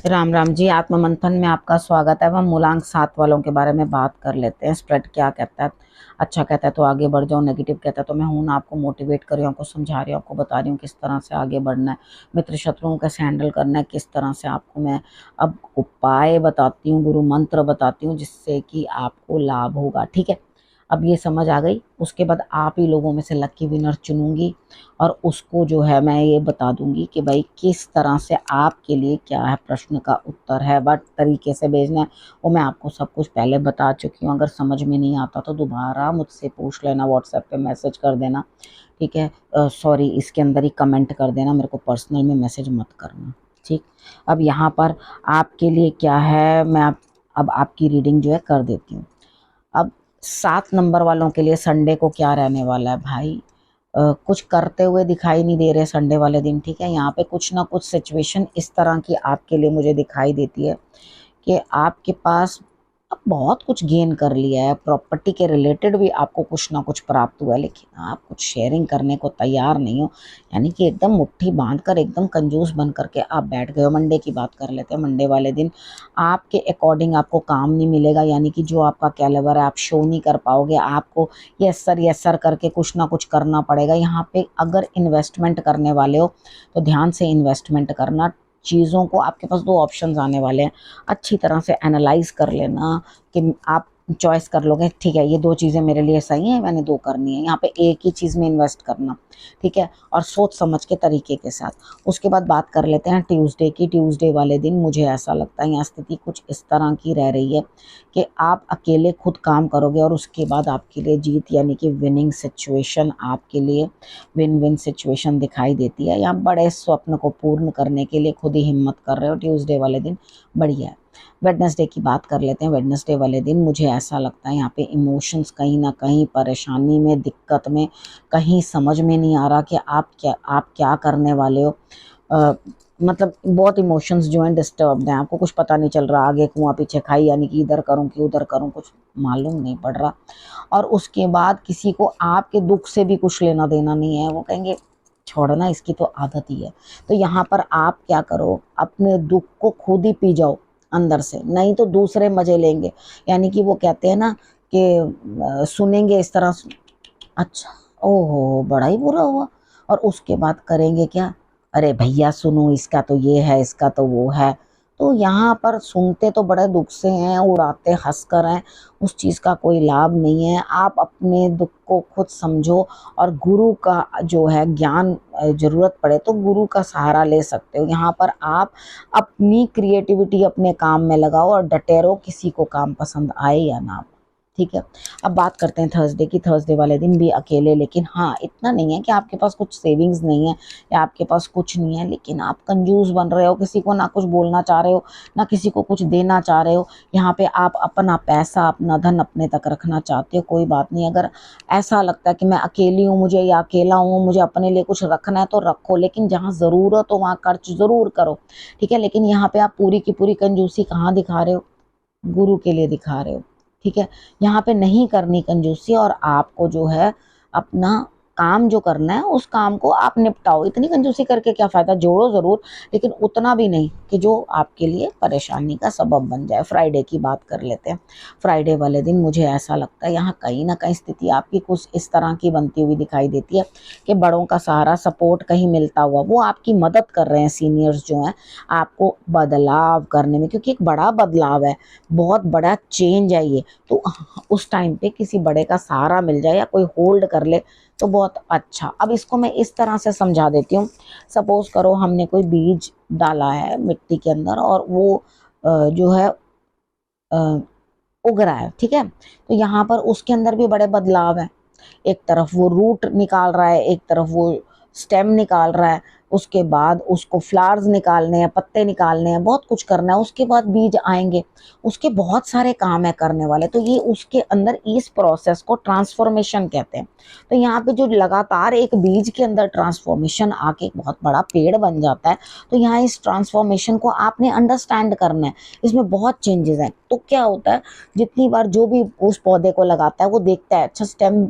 राम राम जी। आत्म मंथन में आपका स्वागत है। हम मूलांक 7 वालों के बारे में बात कर लेते हैं। स्प्रेड क्या कहता है? अच्छा कहता है तो आगे बढ़ जाओ, नेगेटिव कहता है तो मैं हूं ना आपको मोटिवेट कर रही हूँ, आपको समझा रही हूँ, आपको बता रही हूँ किस तरह से आगे बढ़ना है, मित्र शत्रुओं कैसे हैंडल करना है, किस तरह से आपको मैं अब उपाय बताती हूँ, गुरु मंत्र बताती हूँ जिससे कि आपको लाभ होगा। ठीक है, अब ये समझ आ गई। उसके बाद आप ही लोगों में से लकी विनर चुनूंगी और उसको जो है मैं ये बता दूंगी कि भाई किस तरह से आपके लिए क्या है, प्रश्न का उत्तर है, बट तरीके से भेजना है वो मैं आपको सब कुछ पहले बता चुकी हूँ। अगर समझ में नहीं आता तो दोबारा मुझसे पूछ लेना, व्हाट्सएप पे मैसेज कर देना। ठीक है, सॉरी, इसके अंदर ही कमेंट कर देना, मेरे को पर्सनल में मैसेज मत करना। ठीक, अब यहाँ पर आपके लिए क्या है, मैं अब आपकी रीडिंग जो है कर देती हूँ। अब 7 नंबर वालों के लिए संडे को क्या रहने वाला है भाई? कुछ करते हुए दिखाई नहीं दे रहे संडे वाले दिन। ठीक है, यहाँ पे कुछ ना कुछ सिचुएशन इस तरह की आपके लिए मुझे दिखाई देती है कि आपके पास अब बहुत कुछ गेन कर लिया है, प्रॉपर्टी के रिलेटेड भी आपको कुछ ना कुछ प्राप्त हुआ है, लेकिन आप कुछ शेयरिंग करने को तैयार नहीं हो। यानी कि एकदम मुट्ठी बांध कर, एकदम कंजूस बन करके आप बैठ गए हो। मंडे की बात कर लेते हैं। मंडे वाले दिन आपके अकॉर्डिंग आपको काम नहीं मिलेगा, यानी कि जो आपका कैलिबर है आप शो नहीं कर पाओगे। आपको यस सर करके कुछ ना कुछ करना पड़ेगा। यहाँ पे अगर इन्वेस्टमेंट करने वाले हो तो ध्यान से इन्वेस्टमेंट करना। चीज़ों को, आपके पास 2 ऑप्शंस आने वाले हैं, अच्छी तरह से एनालाइज कर लेना कि आप चॉइस कर लोगे ठीक है ये 2 चीज़ें मेरे लिए सही हैं, मैंने 2 करनी है। यहाँ पे एक ही चीज़ में इन्वेस्ट करना, ठीक है, और सोच समझ के तरीके के साथ। उसके बाद बात कर लेते हैं ट्यूसडे की। ट्यूसडे वाले दिन मुझे ऐसा लगता है यहाँ स्थिति कुछ इस तरह की रह रही है कि आप अकेले खुद काम करोगे और उसके बाद आपके लिए जीत, यानी कि विनिंग सिचुएशन आपके लिए विन विन सिचुएशन दिखाई देती है। यहाँ बड़े स्वप्न को पूर्ण करने के लिए खुद ही हिम्मत कर रहे हो ट्यूसडे वाले दिन, बढ़िया है। वेडनेसडे की बात कर लेते हैं। वेडनेसडे वाले दिन मुझे ऐसा लगता है यहाँ पे इमोशंस कहीं ना कहीं परेशानी में, दिक्कत में, कहीं समझ में नहीं आ रहा कि आप क्या करने वाले हो। मतलब बहुत इमोशंस जो हैं डिस्टर्ब्ड हैं, आपको कुछ पता नहीं चल रहा, आगे कुआं पीछे खाई, यानी कि इधर करूं कि उधर करूं, कुछ मालूम नहीं पड़ रहा। और उसके बाद किसी को आपके दुख से भी कुछ लेना देना नहीं है, वो कहेंगे छोड़ना, इसकी तो आदत ही है। तो यहाँ पर आप क्या करो, अपने दुख को खुद ही पी जाओ अंदर से, नहीं तो दूसरे मजे लेंगे। यानी कि वो कहते हैं ना कि सुनेंगे इस तरह, अच्छा, ओहो बड़ा ही बुरा हुआ, और उसके बाद करेंगे क्या, अरे भैया सुनो इसका तो ये है, इसका तो वो है। तो यहाँ पर सुनते तो बड़े दुख से हैं, उड़ाते हंस कर हैं, उस चीज़ का कोई लाभ नहीं है। आप अपने दुख को खुद समझो और गुरु का जो है ज्ञान, जरूरत पड़े तो गुरु का सहारा ले सकते हो। यहाँ पर आप अपनी क्रिएटिविटी अपने काम में लगाओ और डटे रहो, किसी को काम पसंद आए या ना। ठीक है, अब बात करते हैं थर्सडे की। थर्सडे वाले दिन भी अकेले, लेकिन हाँ इतना नहीं है कि आपके पास कुछ सेविंग्स नहीं है या आपके पास कुछ नहीं है, लेकिन आप कंजूस बन रहे हो, किसी को ना कुछ बोलना चाह रहे हो ना किसी को कुछ देना चाह रहे हो। यहाँ पे आप अपना पैसा, अपना धन अपने तक रखना चाहते हो, कोई बात नहीं। अगर ऐसा लगता है कि मैं अकेली हूँ, मुझे या अकेला हूँ, मुझे अपने लिए कुछ रखना है तो रखो, लेकिन जहाँ ज़रूरत हो वहाँ खर्च ज़रूर करो। ठीक है, लेकिन यहाँ पे आप पूरी की पूरी कंजूसी कहाँ दिखा रहे हो, गुरु के लिए दिखा रहे हो। ठीक है, यहाँ पे नहीं करनी कंजूसी, और आपको जो है अपना काम जो करना है उस काम को आप निपटाओ। इतनी कंजूसी करके क्या फ़ायदा, जोड़ो ज़रूर लेकिन उतना भी नहीं कि जो आपके लिए परेशानी का सबब बन जाए। फ्राइडे की बात कर लेते हैं। फ्राइडे वाले दिन मुझे ऐसा लगता है यहाँ कहीं ना कहीं स्थिति आपकी कुछ इस तरह की बनती हुई दिखाई देती है कि बड़ों का सहारा, सपोर्ट कहीं मिलता हुआ, वो आपकी मदद कर रहे हैं, सीनियर्स जो हैं आपको बदलाव करने में, क्योंकि एक बड़ा बदलाव है, बहुत बड़ा चेंज है ये। तो उस टाइम पे किसी बड़े का सहारा मिल जाए या कोई होल्ड कर ले तो बहुत अच्छा। अब इसको मैं इस तरह से समझा देती हूँ। सपोज करो हमने कोई बीज डाला है मिट्टी के अंदर और वो जो है अ, उग रहा है, ठीक है, तो यहाँ पर उसके अंदर भी बड़े बदलाव हैं। एक तरफ वो रूट निकाल रहा है, एक तरफ वो स्टेम निकाल रहा है, उसके बाद उसको फ्लावर्स निकालने हैं, पत्ते निकालने हैं, बहुत कुछ करना है, उसके बाद बीज आएंगे, उसके बहुत सारे काम है करने वाले। तो ये उसके अंदर इस प्रोसेस को ट्रांसफॉर्मेशन कहते हैं। तो यहाँ पे जो लगातार एक बीज के अंदर ट्रांसफॉर्मेशन आके एक बहुत बड़ा पेड़ बन जाता है, तो यहाँ इस ट्रांसफॉर्मेशन को आपने अंडरस्टैंड करना है। इसमें बहुत चेंजेस हैं। तो क्या होता है, जितनी बार जो भी उस पौधे को लगाता है वो देखता है अच्छा स्टेम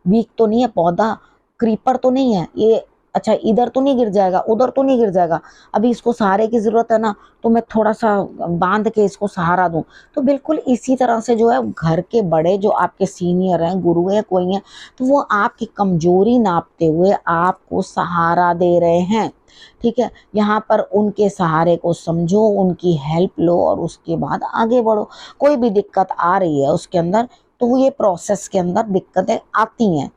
वीक तो नहीं है, पौधा क्रीपर तो नहीं है, ये अच्छा इधर तो नहीं गिर जाएगा, उधर तो नहीं गिर जाएगा, अभी इसको सहारे की जरूरत है ना, तो मैं थोड़ा सा बांध के इसको सहारा दूं। तो बिल्कुल इसी तरह से जो है घर के बड़े जो आपके सीनियर हैं, गुरु हैं, कोई हैं, तो वो आपकी कमजोरी नापते हुए आपको सहारा दे रहे हैं। ठीक है, यहाँ पर उनके सहारे को समझो, उनकी हेल्प लो और उसके बाद आगे बढ़ो। कोई भी दिक्कत आ रही है उसके अंदर, तो वो ये प्रोसेस के अंदर दिक्कतें आती हैं,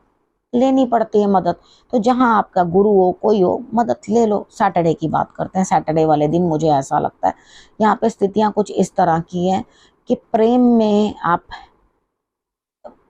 लेनी पड़ती है मदद। तो जहां आपका गुरु हो, कोई हो, मदद ले लो। सैटरडे की बात करते हैं। सैटरडे वाले दिन मुझे ऐसा लगता है यहाँ पे स्थितियां कुछ इस तरह की हैं कि प्रेम में आप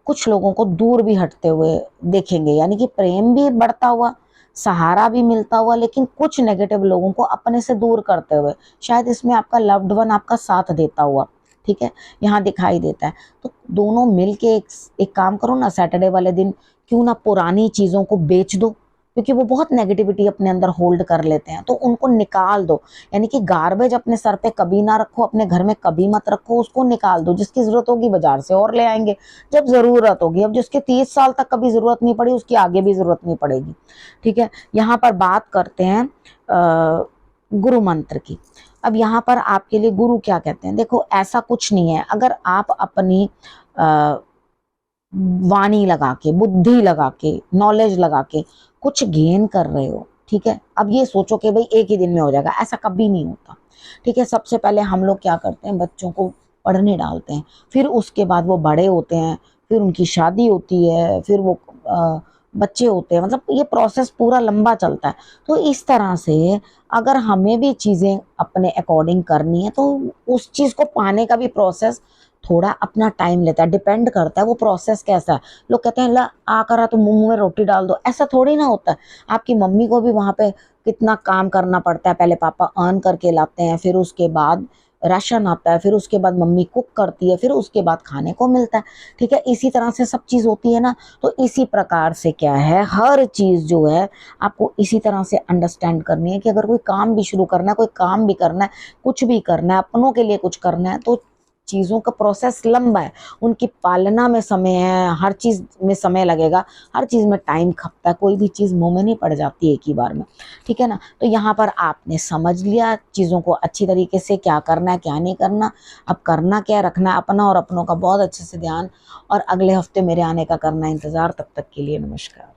कुछ लोगों को दूर भी हटते हुए देखेंगे, यानी कि प्रेम भी बढ़ता हुआ, सहारा भी मिलता हुआ, लेकिन कुछ नेगेटिव लोगों को अपने से दूर करते हुए, शायद इसमें आपका लव्ड वन आपका साथ देता हुआ, ठीक है, यहाँ दिखाई देता है। तो दोनों मिलके एक काम करो ना, सैटरडे वाले दिन क्यों ना पुरानी चीजों को बेच दो, क्योंकि वो बहुत नेगेटिविटी अपने अंदर होल्ड कर लेते हैं, तो उनको निकाल दो। यानी कि गार्बेज अपने सर पे कभी ना रखो, अपने घर में कभी मत रखो, उसको निकाल दो। जिसकी जरूरत होगी बाजार से और ले आएंगे जब जरूरत होगी। अब जिसके 30 साल तक कभी जरूरत नहीं पड़ी, उसकी आगे भी जरूरत नहीं पड़ेगी। ठीक है, यहाँ पर बात करते हैं गुरु मंत्र की। अब यहाँ पर आपके लिए गुरु क्या कहते हैं, देखो ऐसा कुछ नहीं है। अगर आप अपनी वाणी लगा के, बुद्धि लगा के, नॉलेज लगा के कुछ गेन कर रहे हो, ठीक है, अब ये सोचो कि भाई एक ही दिन में हो जाएगा, ऐसा कभी नहीं होता। ठीक है, सबसे पहले हम लोग क्या करते हैं, बच्चों को पढ़ने डालते हैं, फिर उसके बाद वो बड़े होते हैं, फिर उनकी शादी होती है, फिर वो बच्चे होते हैं, मतलब ये प्रोसेस पूरा लंबा चलता है। तो इस तरह से अगर हमें भी चीज़ें अपने अकॉर्डिंग करनी है, तो उस चीज़ को पाने का भी प्रोसेस थोड़ा अपना टाइम लेता है, डिपेंड करता है वो प्रोसेस कैसा है। लोग कहते हैं ला आ करा तो मुंह में रोटी डाल दो, ऐसा थोड़ी ना होता है। आपकी मम्मी को भी वहाँ पे कितना काम करना पड़ता है, पहले पापा अर्न करके लाते हैं, फिर उसके बाद राशन आता है, फिर उसके बाद मम्मी कुक करती है, फिर उसके बाद खाने को मिलता है। ठीक है, इसी तरह से सब चीज़ होती है ना। तो इसी प्रकार से क्या है, हर चीज़ जो है आपको इसी तरह से अंडरस्टैंड करनी है कि अगर कोई काम भी शुरू करना है, कोई काम भी करना है, कुछ भी करना है, अपनों के लिए कुछ करना है, तो चीज़ों का प्रोसेस लंबा है, उनकी पालना में समय है, हर चीज़ में समय लगेगा, हर चीज़ में टाइम खपता है, कोई भी चीज़ मुंह में नहीं पड़ जाती एक ही बार में। ठीक है ना, तो यहाँ पर आपने समझ लिया चीज़ों को अच्छी तरीके से, क्या करना है क्या नहीं करना। अब करना क्या, रखना है अपना और अपनों का बहुत अच्छे से ध्यान, और अगले हफ्ते मेरे आने का करना इंतज़ार। तब तक के लिए नमस्कार।